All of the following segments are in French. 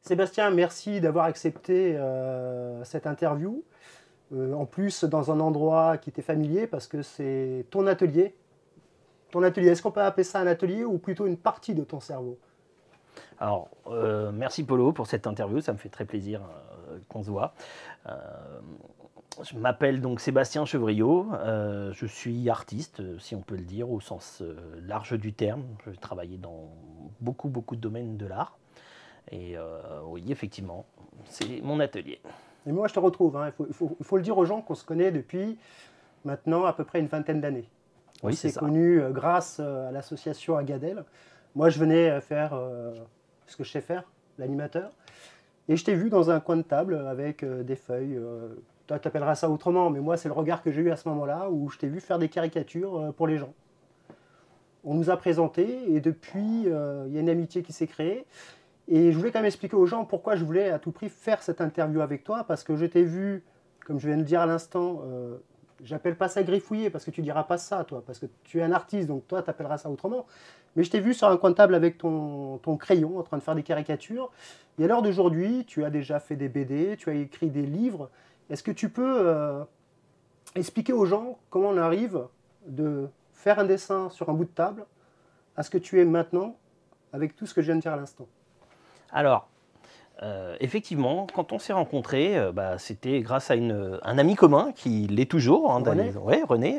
Sébastien, merci d'avoir accepté cette interview. En plus, dans un endroit qui t'est familier, parce que c'est ton atelier. Ton atelier, est-ce qu'on peut appeler ça un atelier ou plutôt une partie de ton cerveau? Alors, merci Polo pour cette interview, ça me fait très plaisir qu'on se voit. Euh, je m'appelle donc Sébastien Chevriot, je suis artiste, si on peut le dire, au sens large du terme. Je travaillé dans beaucoup de domaines de l'art. Et oui, effectivement, c'est mon atelier. Et moi, je te retrouve. Hein. Il faut le dire aux gens qu'on se connaît depuis maintenant à peu près une vingtaine d'années. On Oui, c'est s'est ça. connus grâce à l'association Agadel. Moi, je venais faire ce que je sais faire, l'animateur. Et je t'ai vu dans un coin de table avec des feuilles. Toi, tu appelleras ça autrement, mais moi, c'est le regard que j'ai eu à ce moment-là où je t'ai vu faire des caricatures pour les gens. On nous a présentés et depuis, il y a une amitié qui s'est créée. Et je voulais quand même expliquer aux gens pourquoi je voulais à tout prix faire cette interview avec toi, parce que je t'ai vu, comme je viens de le dire à l'instant, j'appelle pas ça griffouiller, parce que tu diras pas ça, toi, parce que tu es un artiste, donc toi, tu appelleras ça autrement. Mais je t'ai vu sur un coin de table avec ton crayon, en train de faire des caricatures. Et à l'heure d'aujourd'hui, tu as déjà fait des BD, tu as écrit des livres. Est-ce que tu peux expliquer aux gens comment on arrive de faire un dessin sur un bout de table à ce que tu es maintenant, avec tout ce que je viens de dire à l'instant? Alors, effectivement, quand on s'est rencontrés, c'était grâce à un ami commun qui l'est toujours, hein, René? ouais, René.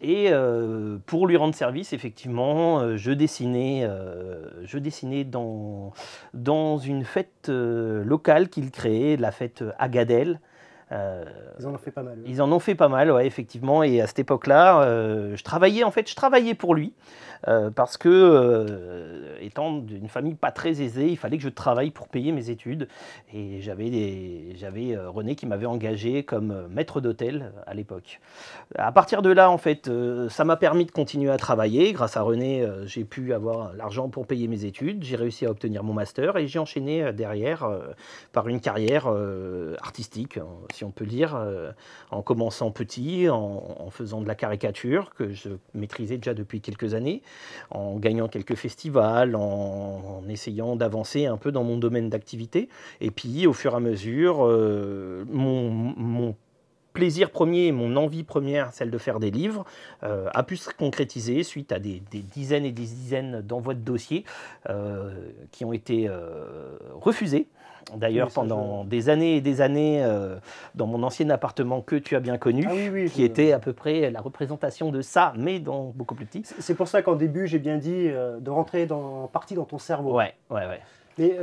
Euh, pour lui rendre service, effectivement, je dessinais dans une fête locale qu'il créait, la fête Agadel. Euh, Ils en ont fait pas mal. Ils en ont fait pas mal, ouais, effectivement. Et à cette époque-là, je travaillais pour lui. Parce que, étant d'une famille pas très aisée, il fallait que je travaille pour payer mes études. Et j'avais René qui m'avait engagé comme maître d'hôtel à l'époque. À partir de là, en fait, ça m'a permis de continuer à travailler. Grâce à René, j'ai pu avoir l'argent pour payer mes études. J'ai réussi à obtenir mon master et j'ai enchaîné derrière par une carrière artistique, hein, si on peut le dire, en commençant petit, en faisant de la caricature que je maîtrisais déjà depuis quelques années, en gagnant quelques festivals, en essayant d'avancer un peu dans mon domaine d'activité. Et puis, au fur et à mesure, mon plaisir premier et mon envie première, celle de faire des livres, a pu se concrétiser suite à des dizaines et des dizaines d'envois de dossiers qui ont été refusés. Oui, D'ailleurs, ça, pendant des années et des années, dans mon ancien appartement que tu as bien connu, Ah oui, oui. qui était à peu près la représentation de ça, mais dans beaucoup plus petit. C'est pour ça qu'en début, j'ai bien dit de rentrer en partie dans ton cerveau. Ouais, ouais, ouais. Mais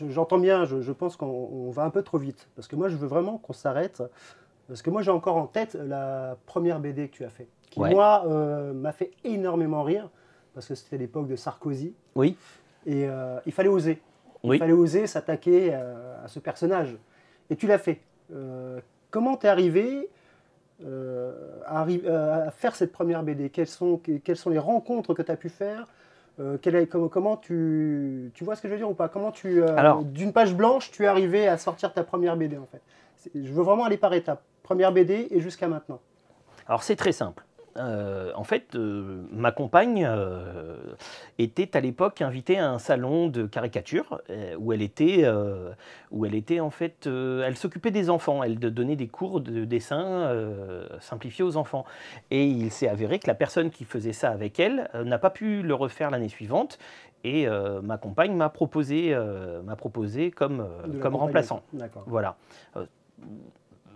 j'entends bien, je pense qu'on va un peu trop vite. Parce que moi, je veux vraiment qu'on s'arrête. Parce que moi, j'ai encore en tête la première BD que tu as fait. Qui, Ouais. moi, m'a fait énormément rire. Parce que c'était l'époque de Sarkozy. Oui, Et il fallait oser. Il oui. fallait oser s'attaquer à ce personnage. Et tu l'as fait. Comment t'es arrivé à faire cette première BD? Quelles sont les rencontres que tu as pu faire? Comment tu vois ce que je veux dire ou pas? Comment Alors, d'une page blanche, tu es arrivé à sortir ta première BD en fait? Je veux vraiment aller par étapes. Première BD et jusqu'à maintenant. Alors c'est très simple. En fait, ma compagne était à l'époque invitée à un salon de caricature où elle était en fait, elle s'occupait des enfants, elle donnait des cours de dessin simplifiés aux enfants. Et il s'est avéré que la personne qui faisait ça avec elle n'a pas pu le refaire l'année suivante. Et ma compagne m'a proposé De comme l'accompagner. remplaçant. D'accord. Voilà. Euh,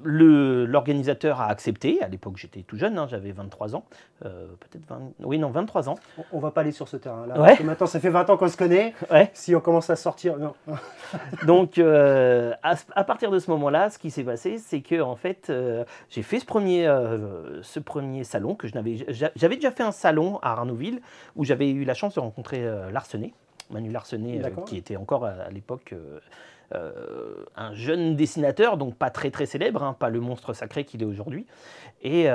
L'organisateur a accepté. À l'époque, j'étais tout jeune, hein, j'avais 23 ans. Peut-être 20... Oui, non, 23 ans. On va pas aller sur ce terrain-là. Ouais. Parce que maintenant, ça fait 20 ans qu'on se connaît. Ouais. Si on commence à sortir. Non. Donc, à partir de ce moment-là, ce qui s'est passé, c'est que en fait, j'ai fait ce premier salon que j'avais déjà fait un salon à Arnouville où j'avais eu la chance de rencontrer Larsenet, Manu Larsenet, qui était encore à l'époque un jeune dessinateur, donc pas très très célèbre, hein, pas le monstre sacré qu'il est aujourd'hui. Et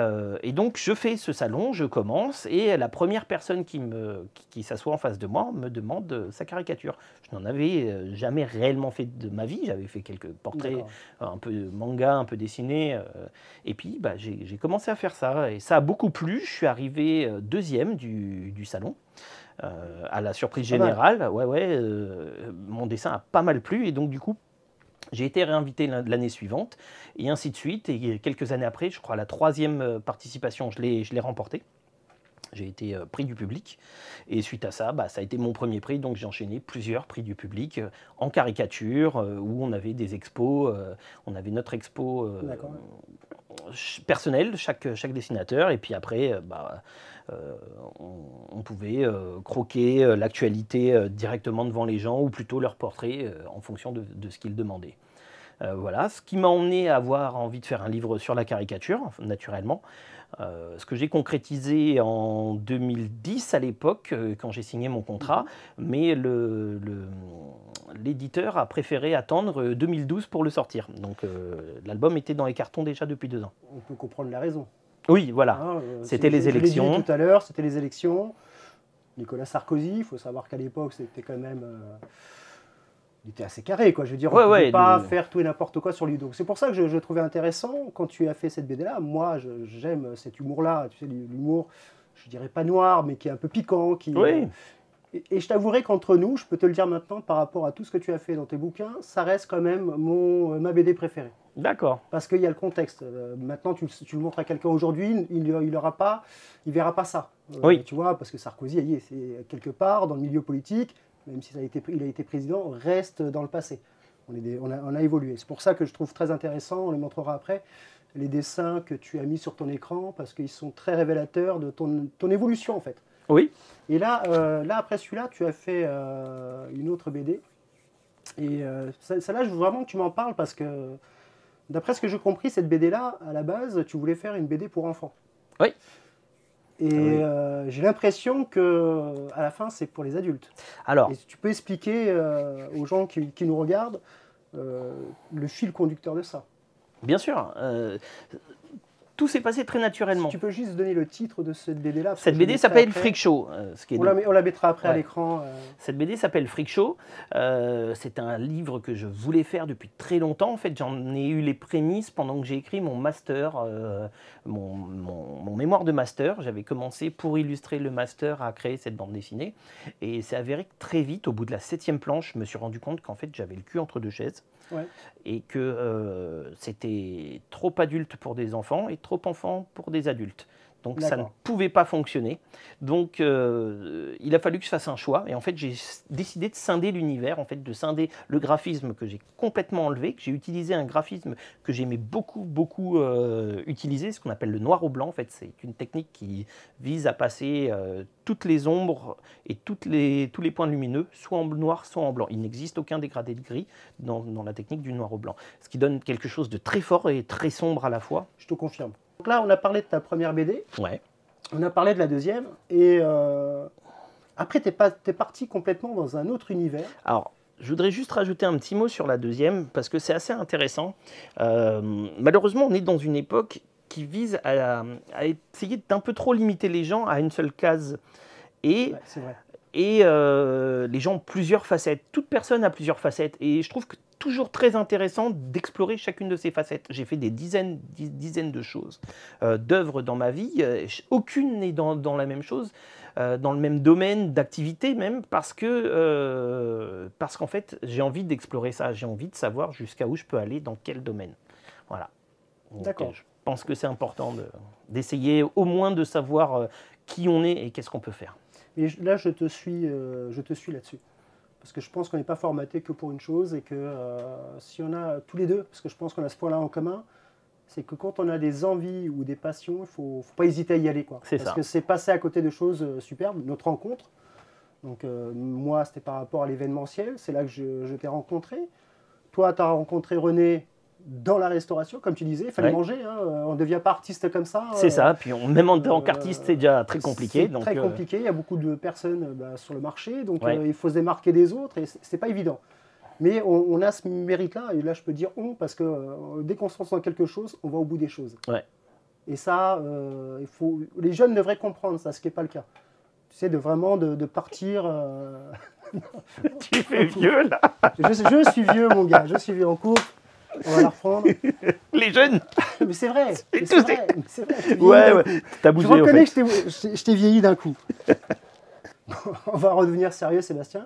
donc je fais ce salon, je commence, et la première personne qui s'assoit en face de moi me demande sa caricature. Je n'en avais jamais réellement fait de ma vie, j'avais fait quelques portraits un peu manga, un peu dessinés, et puis j'ai commencé à faire ça, et ça a beaucoup plu. Je suis arrivé deuxième du salon. À la surprise Pas mal. générale, mon dessin a pas mal plu et donc du coup, j'ai été réinvité l'année suivante et ainsi de suite. Et quelques années après, je crois la 3e participation, je l'ai remporté. J'ai été prix du public et suite à ça, ça a été mon premier prix. Donc j'ai enchaîné plusieurs prix du public en caricature où on avait des expos. On avait notre expo D'accord. personnelle, chaque dessinateur. Et puis après, on pouvait croquer l'actualité directement devant les gens ou plutôt leur portrait en fonction de ce qu'ils demandaient. Voilà, ce qui m'a emmené à avoir envie de faire un livre sur la caricature, naturellement. Ce que j'ai concrétisé en 2010 à l'époque, quand j'ai signé mon contrat, mais l'éditeur a préféré attendre 2012 pour le sortir. Donc l'album était dans les cartons déjà depuis 2 ans. On peut comprendre la raison. Oui, voilà. Hein, C'était les je l'ai dit élections. tout à l'heure, c'était les élections. Nicolas Sarkozy, il faut savoir qu'à l'époque, c'était quand même... il était assez carré, quoi. Je veux dire, on ne pouvait pas faire tout et n'importe quoi sur lui. Donc c'est pour ça que je trouvais intéressant, quand tu as fait cette BD-là, moi, j'aime cet humour-là, tu sais, l'humour, je dirais pas noir, mais qui est un peu piquant. Oui. Et je t'avouerai qu'entre nous, je peux te le dire maintenant, par rapport à tout ce que tu as fait dans tes bouquins, ça reste quand même ma BD préférée. D'accord. Parce qu'il y a le contexte. Maintenant, tu le montres à quelqu'un aujourd'hui, il verra pas ça. Oui. Tu vois, parce que Sarkozy, c'est quelque part dans le milieu politique, même si il a été président, reste dans le passé. On a évolué. C'est pour ça que je trouve très intéressant, on les montrera après, les dessins que tu as mis sur ton écran, parce qu'ils sont très révélateurs de ton évolution, en fait. Oui. Et là après celui-là, tu as fait une autre BD. Et celle-là, je veux vraiment que tu m'en parles, parce que, d'après ce que j'ai compris, cette BD-là, à la base, tu voulais faire une BD pour enfants. Oui. Et j'ai l'impression qu'à la fin, c'est pour les adultes. Alors, et tu peux expliquer aux gens qui nous regardent le fil conducteur de ça. Bien sûr. Tout s'est passé très naturellement. Si tu peux juste donner le titre de cette BD-là. Cette BD s'appelle Freak Show. On la mettra après à l'écran. Cette BD s'appelle Freak Show. C'est un livre que je voulais faire depuis très longtemps. En fait, j'en ai eu les prémices pendant que j'ai écrit mon master, mon mémoire de master. J'avais commencé pour illustrer le master à créer cette bande dessinée. Et c'est avéré que très vite, au bout de la 7e planche, je me suis rendu compte qu'en fait, j'avais le cul entre 2 chaises. Ouais. Et que c'était trop adulte pour des enfants et trop enfant pour des adultes. Donc ça ne pouvait pas fonctionner. Donc il a fallu que je fasse un choix. Et en fait, j'ai décidé de scinder l'univers, en fait, de scinder le graphisme que j'ai complètement enlevé, que j'ai utilisé un graphisme que j'aimais beaucoup utiliser, ce qu'on appelle le noir au blanc. En fait, c'est une technique qui vise à passer toutes les ombres et tous les points lumineux, soit en noir, soit en blanc. Il n'existe aucun dégradé de gris dans la technique du noir au blanc. Ce qui donne quelque chose de très fort et très sombre à la fois. Je te confirme. Donc là, on a parlé de ta première BD, ouais. On a parlé de la deuxième, et après, tu es parti complètement dans un autre univers. Alors, je voudrais juste rajouter un petit mot sur la deuxième, parce que c'est assez intéressant. Malheureusement, on est dans une époque qui vise à essayer d'un peu trop limiter les gens à une seule case. Et, c'est vrai. Et les gens ont plusieurs facettes. Toute personne a plusieurs facettes. Et je trouve que toujours très intéressant d'explorer chacune de ces facettes. J'ai fait des dizaines de choses, d'œuvres dans ma vie. Aucune n'est dans la même chose, dans le même domaine d'activité même, parce qu'en fait, j'ai envie d'explorer ça. J'ai envie de savoir jusqu'à où je peux aller, dans quel domaine. Voilà. D'accord. Je pense que c'est important d'essayer au moins de savoir qui on est et qu'est-ce qu'on peut faire. Et là, je te suis là-dessus. Parce que je pense qu'on n'est pas formaté que pour une chose, et que si on a tous les deux, parce que je pense qu'on a ce point-là en commun, c'est que quand on a des envies ou des passions, il ne faut pas hésiter à y aller, quoi. Parce que c'est passer à côté de choses superbes. Notre rencontre, donc moi, c'était par rapport à l'événementiel, c'est là que je t'ai rencontré. Toi, tu as rencontré René dans la restauration, comme tu disais, il fallait manger, hein, on ne devient pas artiste comme ça. C'est ça, puis même en tant qu'artiste, c'est déjà très compliqué. C'est très compliqué, il y a beaucoup de personnes sur le marché, donc il faut se démarquer des autres, et c'est pas évident. Mais on a ce mérite-là, et là je peux dire parce que dès qu'on se lance dans quelque chose, on va au bout des choses. Ouais. Et ça, les jeunes devraient comprendre ça, ce qui n'est pas le cas. Tu sais, vraiment de partir... Tu fais vieux, là. Je suis vieux, mon gars, je suis vieux en couple. On va la reprendre. Les jeunes. Mais c'est vrai. Ouais, t'as bougé. Je reconnais que je t'ai vieilli d'un coup. on va redevenir sérieux, Sébastien.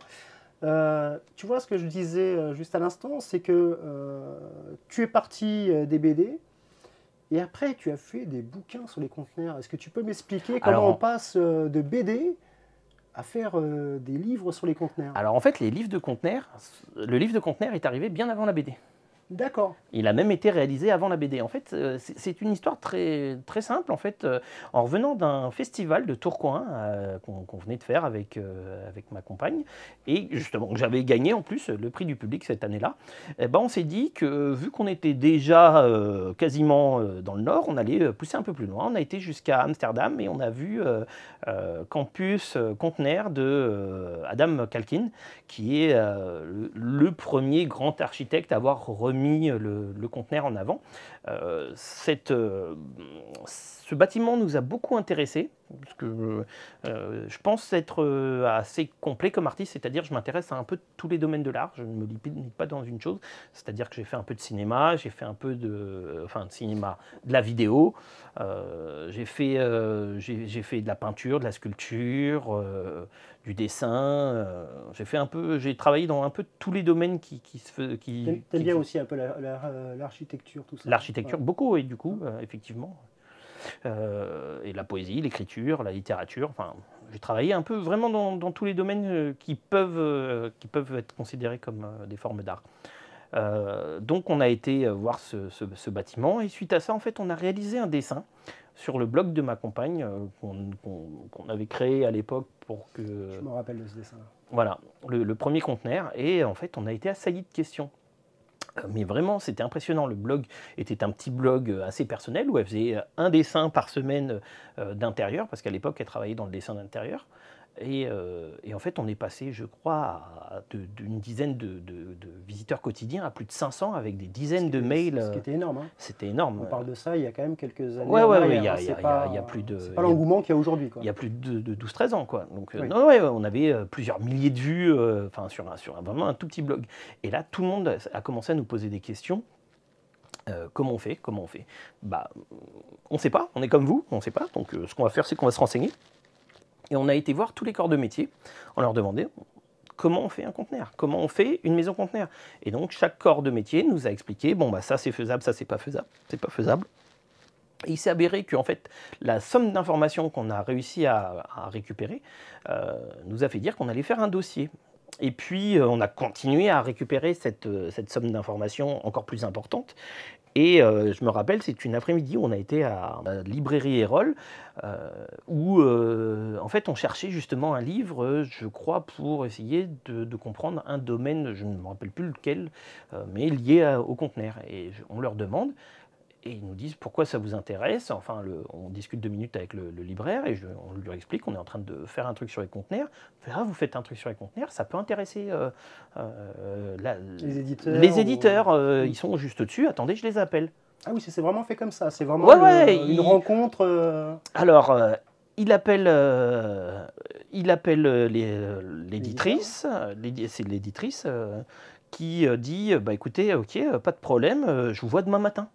Tu vois ce que je disais juste à l'instant, c'est que tu es parti des BD et après tu as fait des bouquins sur les conteneurs. Est-ce que tu peux m'expliquer comment on passe de BD à faire des livres sur les conteneurs? Alors en fait, le livre de conteneurs est arrivé bien avant la BD. D'accord. Il a même été réalisé avant la BD. En fait, c'est une histoire très, très simple. En fait, en revenant d'un festival de Tourcoing qu'on venait de faire avec ma compagne, et justement, j'avais gagné en plus le prix du public cette année-là, eh ben, on s'est dit que vu qu'on était déjà quasiment dans le Nord, on allait pousser un peu plus loin. On a été jusqu'à Amsterdam et on a vu Campus Conteneur de Adam Calkin, qui est le premier grand architecte à avoir remis le conteneur en avant. Ce bâtiment nous a beaucoup intéressés, parce que je pense être assez complet comme artiste, c'est-à-dire je m'intéresse à un peu tous les domaines de l'art, je ne me limite pas dans une chose, c'est-à-dire que j'ai fait un peu de cinéma, j'ai fait un peu de cinéma, de la vidéo, j'ai fait de la peinture, de la sculpture, du dessin, j'ai travaillé dans un peu tous les domaines qui se faisaient. T'aimes bien aussi un peu l'architecture, tout ça? L'architecture, beaucoup, et du coup, effectivement. Et la poésie, l'écriture, la littérature. Enfin, j'ai travaillé un peu vraiment dans tous les domaines qui peuvent être considérés comme des formes d'art. Donc on a été voir ce bâtiment et suite à ça, en fait, on a réalisé un dessin sur le blog de ma compagne qu'on avait créé à l'époque pour que... Je me rappelle de ce dessin. Voilà, le premier conteneur. Et en fait, on a été assailli de questions. Mais vraiment, c'était impressionnant. Le blog était un petit blog assez personnel où elle faisait un dessin par semaine d'intérieur, parce qu'à l'époque, elle travaillait dans le dessin d'intérieur. Et en fait, on est passé, je crois, d'une dizaine de visiteurs quotidiens à plus de 500 avec des dizaines de mails. Ce qui était énorme. Hein. C'était énorme. On parle de ça il y a quand même quelques années. Ouais, il y a plus de... C'est pas l'engouement qu'il y a aujourd'hui. Il y a plus de 12-13 ans, quoi. Donc, oui. Non, ouais, on avait plusieurs milliers de vues sur vraiment un tout petit blog. Et là, tout le monde a commencé à nous poser des questions. Comment on fait? Bah, on ne sait pas, on est comme vous, on ne sait pas. Donc, ce qu'on va faire, c'est qu'on va se renseigner. Et on a été voir tous les corps de métier, on leur demandait comment on fait un conteneur, comment on fait une maison conteneur. Et donc chaque corps de métier nous a expliqué, bon bah ça c'est faisable, ça c'est pas faisable. Et il s'est avéré qu'en fait la somme d'informations qu'on a réussi à récupérer nous a fait dire qu'on allait faire un dossier. Et puis on a continué à récupérer cette somme d'informations encore plus importante. Et je me rappelle, c'est une après-midi où on a été à la librairie Erol, où en fait on cherchait justement un livre, je crois, pour essayer de comprendre un domaine, je ne me rappelle plus lequel, mais lié au conteneur. Et on leur demande, et ils nous disent pourquoi ça vous intéresse. Enfin, on discute 2 minutes avec le libraire et on lui explique qu'on est en train de faire un truc sur les conteneurs. On fait, vous faites un truc sur les conteneurs, ça peut intéresser les éditeurs. Ils sont juste au-dessus, attendez, je les appelle. Ah oui, c'est vraiment fait comme ça, c'est vraiment une rencontre. Alors, il appelle l'éditrice, c'est l'éditrice qui dit bah, écoutez, ok, pas de problème, je vous vois demain matin.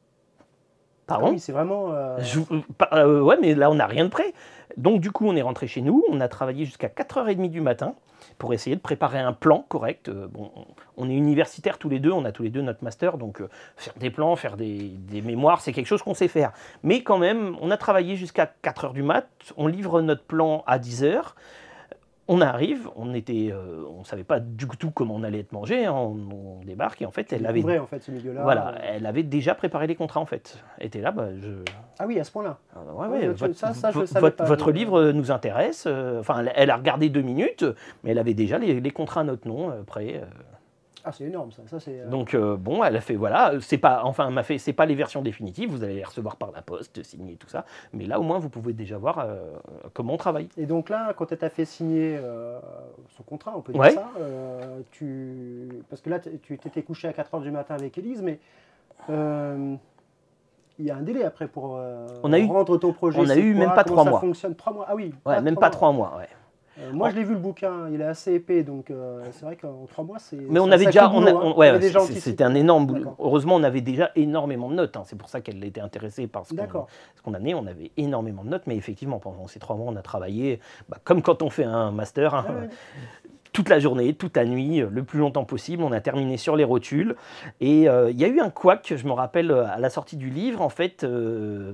Pardon ? Ah oui, c'est vraiment... ouais, mais là, on n'a rien de prêt. Donc, du coup, on est rentré chez nous. On a travaillé jusqu'à 4h30 du matin pour essayer de préparer un plan correct. Bon, on est universitaires tous les deux. On a tous les deux notre master. Donc, faire des plans, faire des mémoires, c'est quelque chose qu'on sait faire. Mais quand même, on a travaillé jusqu'à 4h du mat. On livre notre plan à 10h. On arrive, on savait pas du tout comment on allait être mangé, hein, on débarque et en fait, elle avait, en fait, ce milieu-là. Voilà, elle avait déjà préparé les contrats en fait. Elle était là, Ah oui, à ce point-là. Ouais, votre livre nous intéresse. Enfin, elle a regardé 2 minutes, mais elle avait déjà les contrats à notre nom prêts. Ah, c'est énorme ça. Donc bon, elle a fait voilà, c'est pas les versions définitives, vous allez les recevoir par la poste, signer tout ça, mais là au moins vous pouvez déjà voir comment on travaille. Et donc là, quand elle t'a fait signer son contrat, on peut dire ça, parce que là tu t'étais couché à 4h du matin avec Élise, mais il y a un délai après pour rendre ton projet. On a eu même pas 3 mois. Ça fonctionne 3 mois. Ah oui. Ouais, même pas 3 mois. Ouais. Moi, je l'ai vu le bouquin, il est assez épais, donc c'est vrai qu'en 3 mois, c'est. Mais on c'est un avait sacré déjà, boulot, hein. ouais, T'avais déjà c'était anticipé. un énorme boulot. D'accord. Heureusement, on avait déjà énormément de notes, hein. C'est pour ça qu'elle était intéressée par D'accord. ce qu'on amenait. On avait énormément de notes, mais effectivement, pendant ces 3 mois, on a travaillé, comme quand on fait un master, hein, Ah ouais. toute la journée, toute la nuit, le plus longtemps possible. On a terminé sur les rotules. Et il y a eu un couac, je me rappelle, à la sortie du livre. En fait, je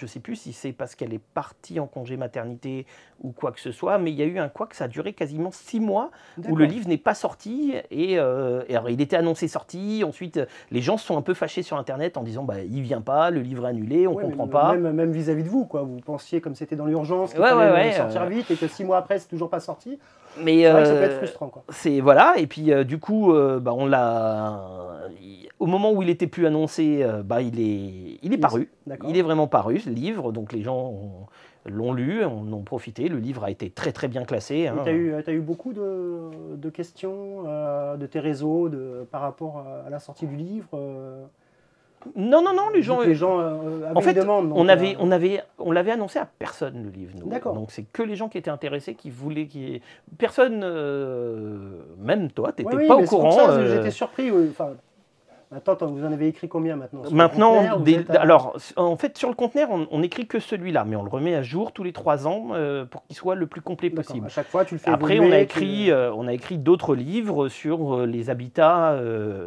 ne sais plus si c'est parce qu'elle est partie en congé maternité ou quoi que ce soit, mais il y a eu un couac, ça a duré quasiment 6 mois où le livre n'est pas sorti. Et alors, il était annoncé sorti. Ensuite, les gens se sont un peu fâchés sur Internet en disant bah, il ne vient pas, le livre est annulé, on ne comprend pas. Même vis-à-vis de vous, quoi. Vous pensiez comme c'était dans l'urgence, qu'il Ouais, fallait sortir vite et que 6 mois après, c'est toujours pas sorti. Mais c'est vrai que ça peut être frustrant, quoi. Voilà, et puis du coup, on l'a. Au moment où il était plus annoncé, il est paru. Il est vraiment paru, ce livre. Donc les gens l'ont lu, en ont profité. Le livre a été très très bien classé. Hein. Tu as eu beaucoup de questions de tes réseaux par rapport à la sortie du livre Non, les gens avaient en fait, une demande. Donc, on l'avait annoncé à personne, le livre. D'accord. Donc c'est que les gens qui étaient intéressés, qui voulaient, personne, même toi, tu n'étais pas au courant. J'étais surpris. Enfin, attends, vous en avez écrit combien maintenant Alors, en fait, sur le conteneur, on n'écrit que celui-là, mais on le remet à jour tous les 3 ans pour qu'il soit le plus complet possible. À chaque fois, tu le fais Après, évoluer, on a écrit d'autres livres sur les habitats,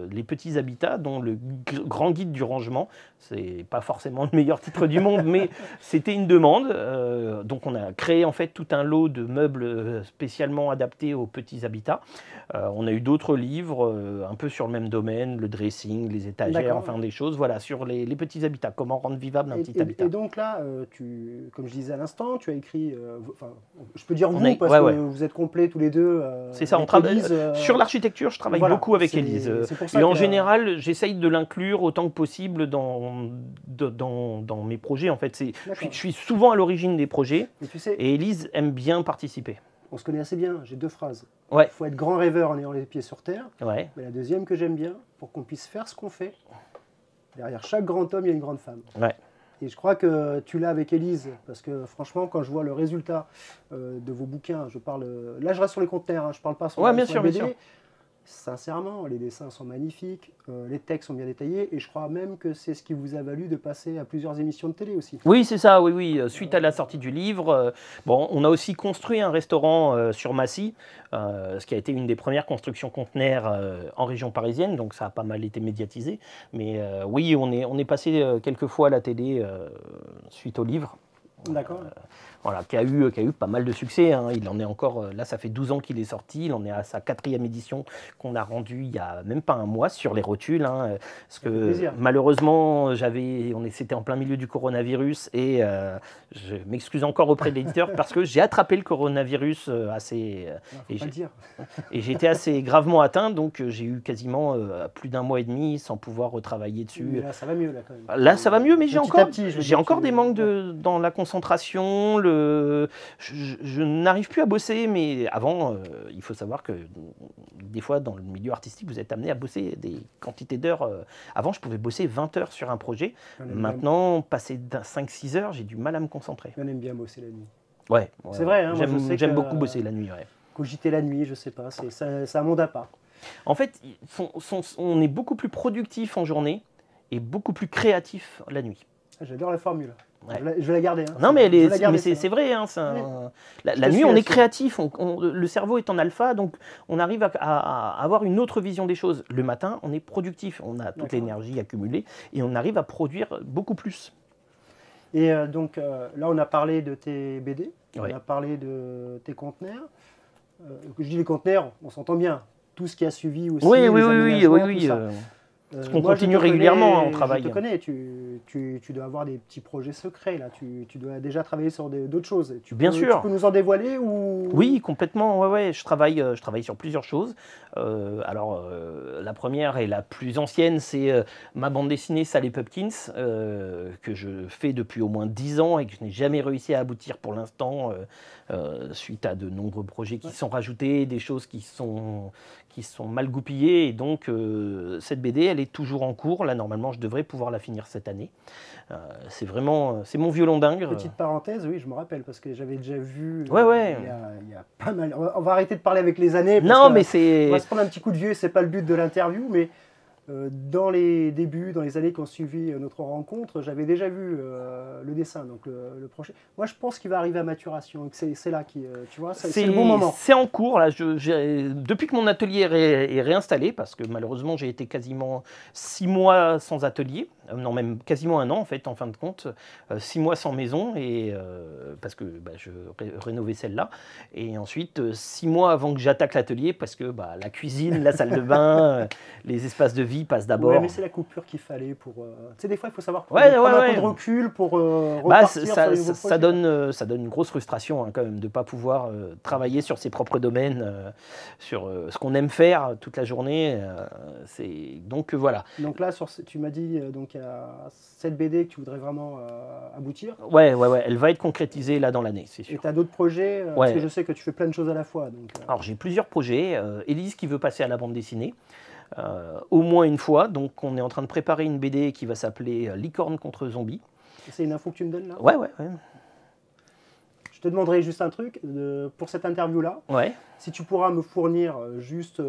les petits habitats, dont le grand guide du rangement. C'est pas forcément le meilleur titre du monde, mais c'était une demande. Donc, on a créé en fait tout un lot de meubles spécialement adaptés aux petits habitats. On a eu d'autres livres un peu sur le même domaine, le dressing, les étagères, enfin des choses, voilà, sur les petits habitats, comment rendre vivable un petit habitat. Et donc là, comme je disais à l'instant, tu as écrit, je peux dire vous, parce que vous êtes complets tous les deux. C'est ça, on travaille sur l'architecture, je travaille beaucoup avec Élise. Et en général, j'essaye de l'inclure autant que possible dans mes projets. En fait, je suis souvent à l'origine des projets, et Élise aime bien participer. On se connaît assez bien, j'ai 2 phrases. Ouais. Il faut être grand rêveur en ayant les pieds sur terre. Ouais. Mais la deuxième que j'aime bien, pour qu'on puisse faire ce qu'on fait, derrière chaque grand homme, il y a une grande femme. Ouais. Et je crois que tu l'as avec Élise, parce que franchement, quand je vois le résultat de vos bouquins, là je reste sur les conteneurs, hein, je ne parle pas sur, bien sûr, BD. bien sûr. Sincèrement, les dessins sont magnifiques, les textes sont bien détaillés, et je crois même que c'est ce qui vous a valu de passer à plusieurs émissions de télé aussi. Oui, c'est ça, oui. Suite à la sortie du livre, on a aussi construit un restaurant sur Massy, ce qui a été une des premières constructions conteneurs en région parisienne, donc ça a pas mal été médiatisé. Mais oui, on est passé quelques fois à la télé suite au livre. D'accord. Voilà, qui a eu pas mal de succès. Hein. Il en est encore, là ça fait 12 ans qu'il est sorti, il en est à sa 4e édition qu'on a rendue il n'y a même pas un mois sur les rotules. Hein, parce que malheureusement, c'était en plein milieu du coronavirus et je m'excuse encore auprès de l'éditeur parce que j'ai attrapé le coronavirus et j'ai été assez gravement atteint, donc j'ai eu quasiment plus d'1 mois et demi sans pouvoir retravailler dessus. Mais là ça va mieux là quand même. Là ça va mieux, mais j'ai encore des manques dans la concentration. Je n'arrive plus à bosser, mais avant, il faut savoir que des fois, dans le milieu artistique, vous êtes amené à bosser des quantités d'heures. Avant, je pouvais bosser 20 heures sur un projet. Maintenant, passer 5-6 heures, j'ai du mal à me concentrer. On aime bien bosser la nuit. Ouais. C'est vrai. Hein, j'aime beaucoup bosser la nuit. Ouais. Cogiter la nuit, je sais pas, c'est un monde à part. En fait, on est beaucoup plus productif en journée et beaucoup plus créatif la nuit. J'adore la formule. Ouais. Je vais la garder. Hein. Non, mais c'est vrai. Hein, la nuit, on est créatif. Le cerveau est en alpha, donc on arrive à avoir une autre vision des choses. Le matin, on est productif. On a toute l'énergie accumulée et on arrive à produire beaucoup plus. Et donc, là, on a parlé de tes BD, on a parlé de tes conteneurs. Je dis les conteneurs, on s'entend bien. Tout ce qui a suivi aussi. Oui. Parce qu'on continue régulièrement, on travaille. Je te connais, tu dois avoir des petits projets secrets, là. Tu dois déjà travailler sur d'autres choses. Bien sûr. Tu peux nous en dévoiler ou... Oui, complètement. Ouais. Je travaille sur plusieurs choses. La première et la plus ancienne, c'est ma bande dessinée Sally Pupkins, que je fais depuis au moins 10 ans et que je n'ai jamais réussi à aboutir pour l'instant, suite à de nombreux projets qui sont rajoutés, des choses qui sont mal goupillées. Et donc, cette BD, elle est toujours en cours. Là, normalement, je devrais pouvoir la finir cette année. C'est mon violon dingue. Petite parenthèse, oui, je me rappelle, parce que j'avais déjà vu il y a pas mal. On va arrêter de parler avec les années. Non, mais on c'est... va se prendre un petit coup de vieux, c'est pas le but de l'interview, mais dans les débuts, dans les années qui ont suivi notre rencontre, j'avais déjà vu le dessin, donc le projet. Moi, je pense qu'il va arriver à maturation, et que c'est là qui, tu vois, c'est le bon moment. C'est en cours, là. Depuis que mon atelier est réinstallé, parce que malheureusement, j'ai été quasiment 6 mois sans atelier, non, même quasiment un an, en fait, en fin de compte, 6 mois sans maison, et, parce que je rénovais celle-là, et ensuite 6 mois avant que j'attaque l'atelier, parce que la cuisine, la salle de bain, les espaces de vie passent d'abord. Ouais, mais c'est la coupure qu'il fallait pour... Tu sais, des fois, il faut savoir prendre un peu de recul pour repartir sur les nouveaux projets. Ça donne une grosse frustration, hein, quand même, de ne pas pouvoir travailler sur ses propres domaines, sur ce qu'on aime faire toute la journée. Donc voilà. Donc là, tu m'as dit donc, il y a cette BD que tu voudrais vraiment aboutir. Ouais, elle va être concrétisée là dans l'année, c'est sûr. Et tu as d'autres projets parce que je sais que tu fais plein de choses à la fois. Donc, Alors j'ai plusieurs projets. Élise qui veut passer à la bande dessinée. Au moins une fois, donc on est en train de préparer une BD qui va s'appeler Licorne contre zombie. C'est une info que tu me donnes là? Ouais. Je te demanderai juste un truc pour cette interview-là. Ouais. Si tu pourras me fournir juste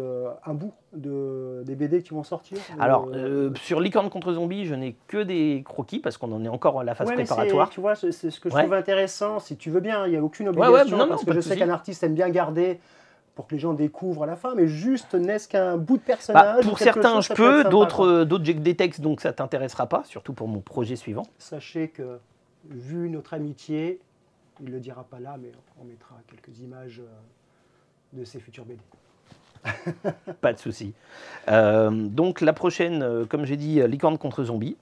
un bout des BD qui vont sortir. Alors, sur Licorne contre zombie, je n'ai que des croquis parce qu'on en est encore à la phase préparatoire. Tu vois, c'est ce que je trouve intéressant. Si tu veux bien, il n'y a aucune obligation parce que je sais qu'un artiste aime bien garder pour que les gens découvrent à la fin, mais juste n'est-ce qu'un bout de personnage. Pour certains, je peux, d'autres j'ai que des textes, donc ça ne t'intéressera pas, surtout pour mon projet suivant. Sachez que, vu notre amitié, il ne le dira pas là, mais on mettra quelques images de ses futurs BD. Pas de souci. Donc la prochaine, comme j'ai dit, Licorne contre zombie.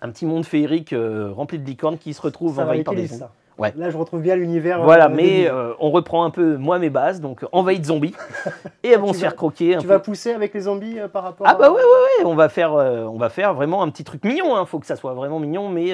Un petit monde féerique rempli de licornes qui se retrouvent envahis par des zombies. Ouais. Là, je retrouve bien l'univers. Voilà, mais on reprend un peu, moi, mes bases, donc envahis de zombies, et elles vont se faire croquer. Tu vas pousser avec les zombies par rapport à... ouais, on va faire vraiment un petit truc mignon, hein. Faut que ça soit vraiment mignon, mais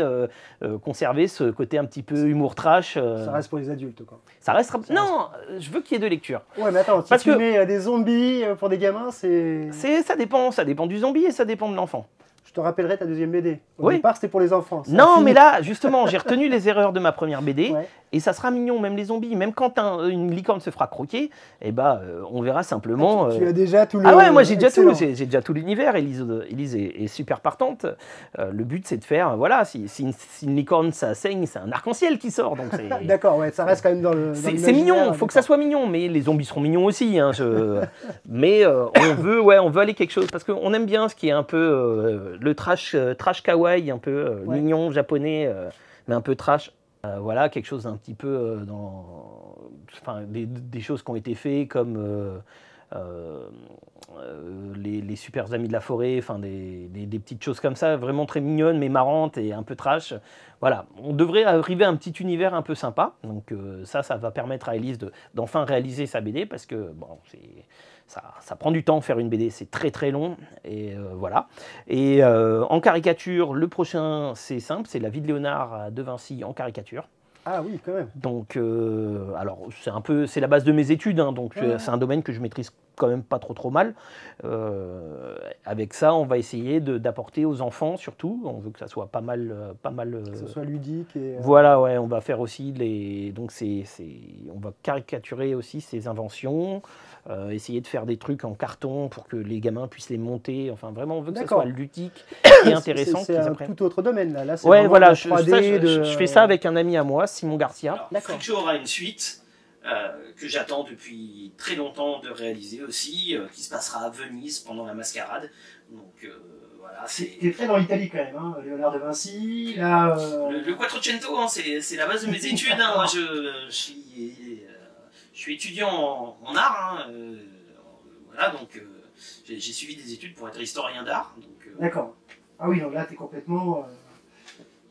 conserver ce côté un petit peu humour trash. Ça reste pour les adultes, quoi. Ça restera... Non, je veux qu'il y ait de lecture. Ouais, mais attends, si tu mets des zombies pour des gamins, c'est... Ça dépend du zombie et ça dépend de l'enfant. Je te rappellerai ta deuxième BD. Au départ, c'était pour les enfants. Non, mais là, justement, j'ai retenu les erreurs de ma première BD. Et ça sera mignon, même les zombies. Même quand une licorne se fera croquer, on verra simplement... Tu as déjà tout le... Ah ouais, moi j'ai déjà tout. J'ai déjà tout l'univers. Élise est super partante. Le but, c'est de faire... Voilà, si une licorne, ça saigne, c'est un arc-en-ciel qui sort. D'accord, ouais, ça reste quand même dans le... C'est mignon, il faut que ça soit mignon. Mais les zombies seront mignons aussi. Hein, mais on veut aller quelque chose. Parce qu'on aime bien ce qui est un peu... le trash kawaii, un peu mignon, japonais, mais un peu trash. Voilà, quelque chose d'un petit peu des choses qui ont été faites comme les super amis de la forêt, des petites choses comme ça, vraiment très mignonnes mais marrantes et un peu trash. Voilà, on devrait arriver à un petit univers un peu sympa. Donc ça va permettre à Élise d'enfin réaliser sa BD parce que bon, ça prend du temps faire une BD, c'est très très long, et voilà. Et en caricature, le prochain, c'est simple, c'est La vie de Léonard de Vinci en caricature. Ah oui, quand même. Donc, alors, c'est la base de mes études, hein, donc c'est un domaine que je maîtrise quand même pas trop mal. Avec ça, on va essayer d'apporter aux enfants, surtout. On veut que ça soit pas mal. Que ce soit ludique. Et, Voilà, ouais, on va faire aussi donc on va caricaturer aussi ses inventions. Essayer de faire des trucs en carton pour que les gamins puissent les monter. Enfin, vraiment, on veut que ça soit ludique et intéressant. C'est un tout autre domaine, là. Ouais, voilà, je fais ça avec un ami à moi, Simon Garcia. Fructueux aura une suite que j'attends depuis très longtemps de réaliser aussi, qui se passera à Venise pendant la mascarade. Donc, voilà, T'es très dans l'Italie quand même, hein. Léonard de Vinci, là... Le Quattrocento, hein, c'est la base de mes études. Hein. Moi, je suis étudiant en art, hein, voilà, donc j'ai suivi des études pour être historien d'art. D'accord. Ah oui, donc là, t'es complètement,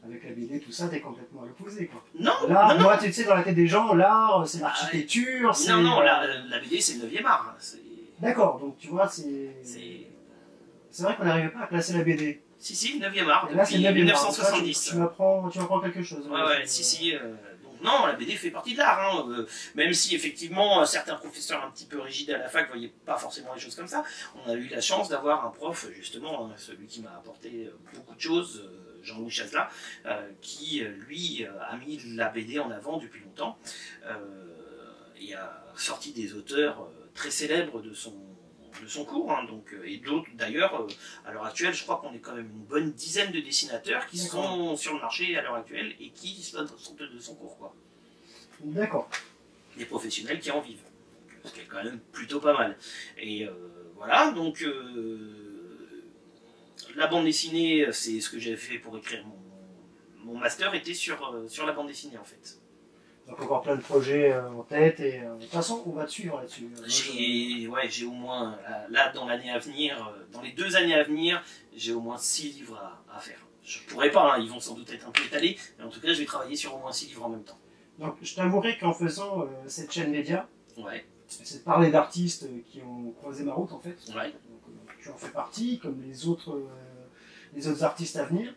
avec la BD, tout ça, t'es complètement à l'opposé, quoi. Non, l'art, non. Tu sais, dans la tête des gens, l'art, c'est l'architecture, c'est... Non, la BD, c'est le 9e art. D'accord, donc tu vois, c'est vrai qu'on n'arrivait pas à classer la BD. Si, 9e art, là, depuis 1970. Tu m'apprends quelque chose. Ouais, si. Non, la BD fait partie de l'art, hein. Même si effectivement certains professeurs un petit peu rigides à la fac ne voyaient pas forcément les choses comme ça. On a eu la chance d'avoir un prof, justement, celui qui m'a apporté beaucoup de choses, Jean-Louis Chazela, qui lui a mis la BD en avant depuis longtemps. Et il a sorti des auteurs très célèbres de son cours, hein, donc, et d'autres d'ailleurs, à l'heure actuelle, je crois qu'on est quand même une bonne dizaine de dessinateurs qui sont sur le marché à l'heure actuelle et qui sortent de son cours, quoi. D'accord. Des professionnels qui en vivent, donc, ce qui est quand même plutôt pas mal. Et voilà, donc la bande dessinée, c'est ce que j'ai fait pour écrire mon master, était sur la bande dessinée en fait. Donc encore plein de projets en tête et de toute façon on va te suivre là-dessus. J'ai au moins, là dans l'année à venir, dans les 2 années à venir, j'ai au moins 6 livres à faire. Je pourrais pas, hein, ils vont sans doute être un peu étalés, mais en tout cas je vais travailler sur au moins 6 livres en même temps. Donc je t'avouerai qu'en faisant cette chaîne média, Ouais. c'est de parler d'artistes qui ont croisé ma route en fait. Ouais. Donc, tu en fais partie, comme les autres artistes à venir.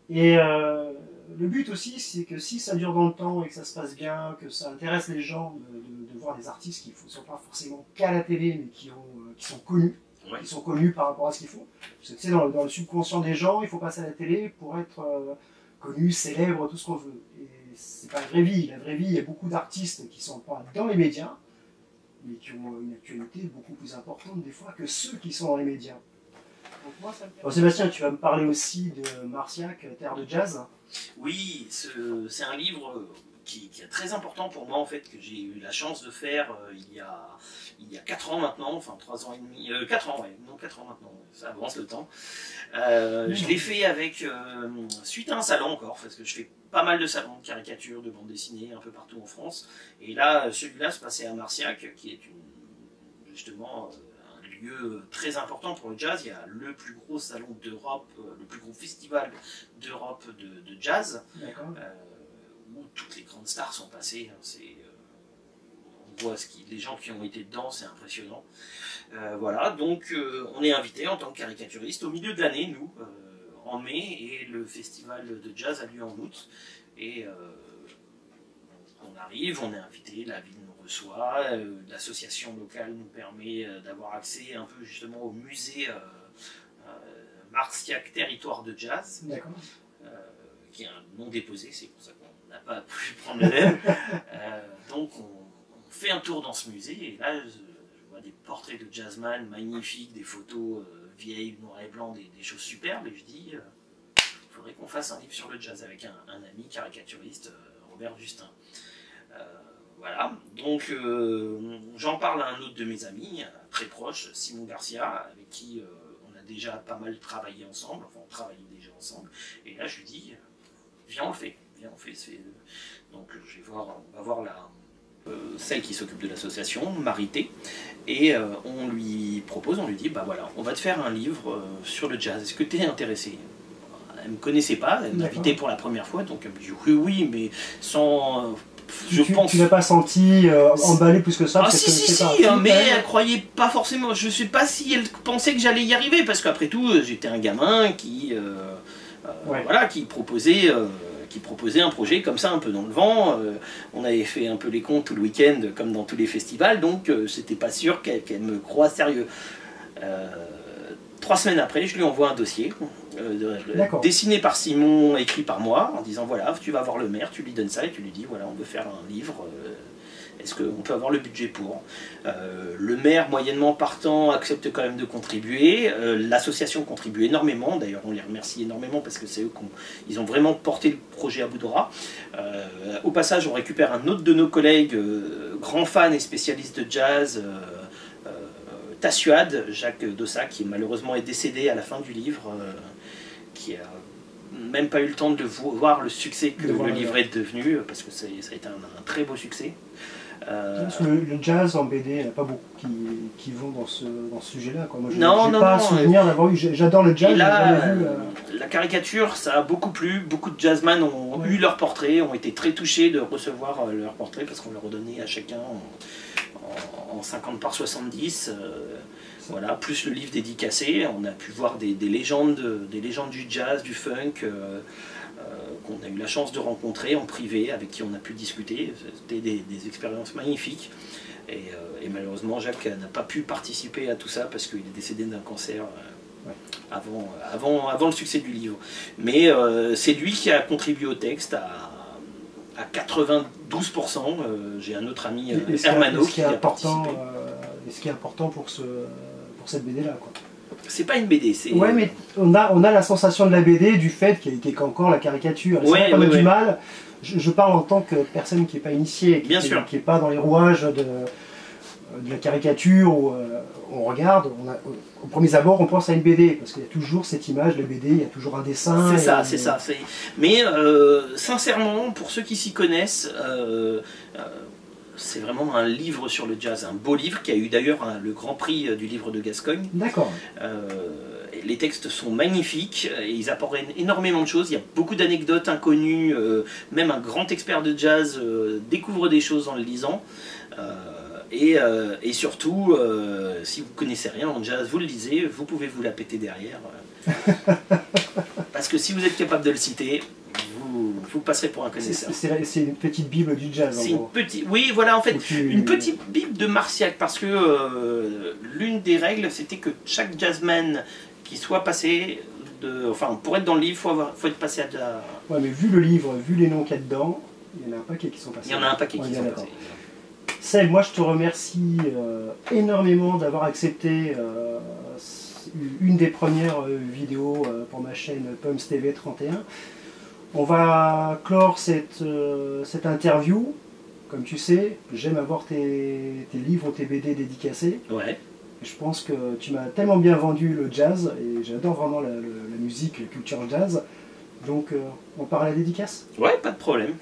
Et le but aussi, c'est que si ça dure dans le temps et que ça se passe bien, que ça intéresse les gens de voir des artistes qui ne sont pas forcément qu'à la télé, mais qui sont connus, Ouais. qui sont connus par rapport à ce qu'ils font. Parce que tu sais, dans le subconscient des gens, il faut passer à la télé pour être connu, célèbre, tout ce qu'on veut. Et c'est pas la vraie vie. La vraie vie, il y a beaucoup d'artistes qui sont pas dans les médias, mais qui ont une actualité beaucoup plus importante des fois que ceux qui sont dans les médias. Donc moi, ça me fait... Bon, Sébastien, tu vas me parler aussi de Marciac, Terre de Jazz. Oui, c'est un livre qui est très important pour moi en fait, que j'ai eu la chance de faire il y a 4 ans maintenant, enfin 3 ans et demi, 4 ans, ouais, non 4 ans maintenant, ça avance le temps. Je l'ai fait avec, suite à un salon encore, parce que je fais pas mal de salons de caricatures, de bandes dessinées un peu partout en France, et là celui-là se passait à Marciac, qui est justement un lieu très important pour le jazz. Il y a le plus gros salon d'Europe, le plus gros festival d'Europe de jazz, où toutes les grandes stars sont passées. On voit les gens qui ont été dedans, c'est impressionnant. Voilà, donc on est invité en tant que caricaturiste au milieu de l'année, nous, en mai, et le festival de jazz a lieu en août. Et on arrive, on est invité, la ville nous reçoit, l'association locale nous permet d'avoir accès un peu justement au musée Marciac Territoire de Jazz, qui est un nom déposé, c'est pour ça qu'on n'a pas pu prendre le même. Donc on fait un tour dans ce musée, et là je vois des portraits de jazzman magnifiques, des photos vieilles, noir et blanc, des choses superbes, et je dis, il faudrait qu'on fasse un livre sur le jazz avec un ami caricaturiste, Robert Justin. Voilà, donc j'en parle à un autre de mes amis, très proche, Simon Garcia, avec qui on a déjà pas mal travaillé ensemble, enfin on travaillait déjà ensemble, et là je lui dis, viens on le fait, donc on va voir celle qui s'occupe de l'association, Marité, et on lui dit, bah voilà, on va te faire un livre sur le jazz, est-ce que tu es intéressé? Elle ne me connaissait pas, elle m'a invité pour la première fois, donc elle me dit oui, mais sans... Tu l'as pas senti emballé plus que ça? Ah si, mais elle croyait pas forcément, je sais pas si elle pensait que j'allais y arriver, parce qu'après tout, j'étais un gamin qui proposait un projet comme ça, un peu dans le vent. On avait fait un peu les comptes tout le week-end, comme dans tous les festivals, donc c'était pas sûr qu'elle me croie sérieux. 3 semaines après, je lui envoie un dossier dessiné par Simon, écrit par moi, en disant voilà, tu vas voir le maire, tu lui donnes ça et tu lui dis voilà, on veut faire un livre, est-ce qu'on peut avoir le budget pour? Le maire, moyennement partant, accepte quand même de contribuer. L'association contribue énormément, d'ailleurs on les remercie énormément parce que c'est eux qui ont vraiment porté le projet à bout de bras. Au passage, on récupère un autre de nos collègues, grand fan et spécialiste de jazz, Tassuad, Jacques Dossa, qui malheureusement est décédé à la fin du livre, qui a même pas eu le temps de voir le succès que le livre est devenu, parce que ça a été un très beau succès. Le jazz en BD, il n'y en a pas beaucoup qui vont dans ce sujet-là. Moi, je n'ai pas souvenir d'avoir eu. J'adore le jazz. Et là, la caricature, ça a beaucoup plu. Beaucoup de jazzman ont eu leur portrait, ont été très touchés de recevoir leur portrait, parce qu'on leur a donné à chacun en 50 par 70. Voilà, plus le livre dédicacé. On a pu voir des légendes du jazz, du funk, qu'on a eu la chance de rencontrer en privé, avec qui on a pu discuter. C'était des expériences magnifiques. Et malheureusement, Jacques n'a pas pu participer à tout ça parce qu'il est décédé d'un cancer avant le succès du livre. Mais c'est lui qui a contribué au texte, à 92%. J'ai un autre ami, Et Hermano, ce qui est important, ce qui est important pour cette BD-là, quoi. C'est pas une BD, c'est... Ouais, mais on a la sensation de la BD du fait qu'il y ait encore la caricature. C'est vrai qu'on a du mal. Je parle en tant que personne qui n'est pas initiée, qui n'est pas dans les rouages de la caricature, où on regarde, au premier abord on pense à une BD, parce qu'il y a toujours cette image de BD, il y a toujours un dessin. C'est ça. Mais sincèrement, pour ceux qui s'y connaissent, c'est vraiment un livre sur le jazz, un beau livre qui a eu d'ailleurs le grand prix du livre de Gascogne. D'accord. Les textes sont magnifiques, et ils apportent énormément de choses, il y a beaucoup d'anecdotes inconnues, même un grand expert de jazz découvre des choses en le lisant. Et surtout, si vous ne connaissez rien en jazz, vous le lisez, vous pouvez vous la péter derrière. Parce que si vous êtes capable de le citer, vous passerez pour un connaisseur. C'est une petite bible du jazz. Oui, voilà, en fait, une petite bible de Marciac, parce que l'une des règles, c'était que chaque jazzman qui soit passé, pour être dans le livre, faut être passé à de la... Ouais, mais vu le livre, vu les noms qu'il y a dedans, il y en a un paquet qui sont passés. Il y en a un paquet qui sont passés. Seb, moi je te remercie énormément d'avoir accepté une des premières vidéos pour ma chaîne Pums TV 31. On va clore cette interview. Comme tu sais, j'aime avoir tes livres ou tes BD dédicacés. Ouais. Je pense que tu m'as tellement bien vendu le jazz, et j'adore vraiment la musique, la culture jazz. Donc on part à la dédicace? Ouais, pas de problème.